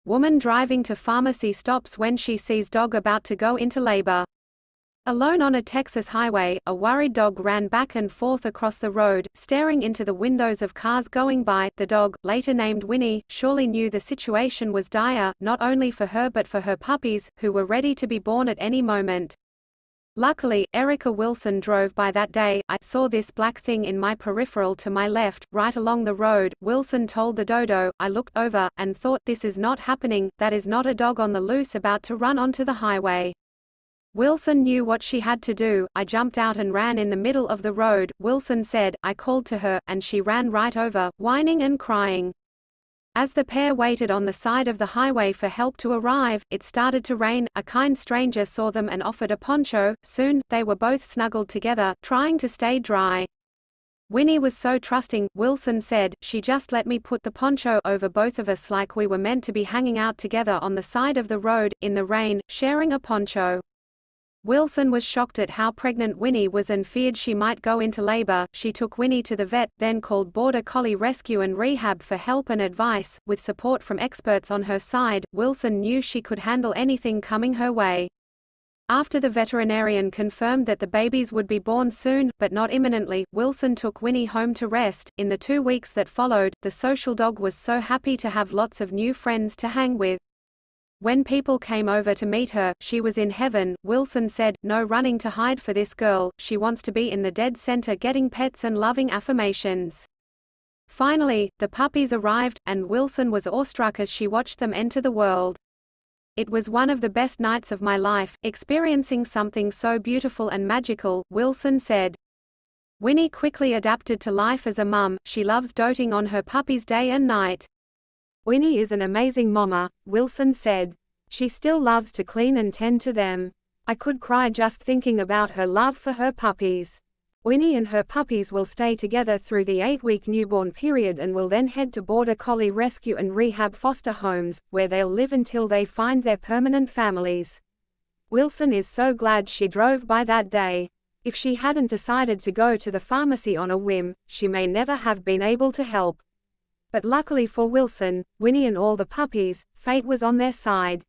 Woman driving to pharmacy stops when she sees dog about to go into labor. Alone on a Texas highway, a worried dog ran back and forth across the road, staring into the windows of cars going by. The dog, later named Winnie, surely knew the situation was dire, not only for her but for her puppies, who were ready to be born at any moment. Luckily, Erica Wilson drove by that day. I saw this black thing in my peripheral to my left, right along the road, Wilson told the Dodo. I looked over, and thought, this is not happening, that is not a dog on the loose about to run onto the highway. Wilson knew what she had to do. I jumped out and ran in the middle of the road, Wilson said. I called to her, and she ran right over, whining and crying. As the pair waited on the side of the highway for help to arrive, it started to rain. A kind stranger saw them and offered a poncho. Soon, they were both snuggled together, trying to stay dry. Winnie was so trusting, Wilson said, she just let me put the poncho over both of us like we were meant to be hanging out together on the side of the road, in the rain, sharing a poncho. Wilson was shocked at how pregnant Winnie was and feared she might go into labor. She took Winnie to the vet, then called Border Collie Rescue and Rehab for help and advice. With support from experts on her side, Wilson knew she could handle anything coming her way. After the veterinarian confirmed that the babies would be born soon, but not imminently, Wilson took Winnie home to rest. In the 2 weeks that followed, the social dog was so happy to have lots of new friends to hang with. When people came over to meet her, she was in heaven. Wilson said, no running to hide for this girl, she wants to be in the dead center getting pets and loving affirmations. Finally, the puppies arrived, and Wilson was awestruck as she watched them enter the world. It was one of the best nights of my life, experiencing something so beautiful and magical, Wilson said. Winnie quickly adapted to life as a mum. She loves doting on her puppies day and night. Winnie is an amazing mama, Wilson said. She still loves to clean and tend to them. I could cry just thinking about her love for her puppies. Winnie and her puppies will stay together through the 8-week newborn period and will then head to Border Collie Rescue and Rehab foster homes, where they'll live until they find their permanent families. Wilson is so glad she drove by that day. If she hadn't decided to go to the pharmacy on a whim, she may never have been able to help. But luckily for Wilson, Winnie and all the puppies, fate was on their side.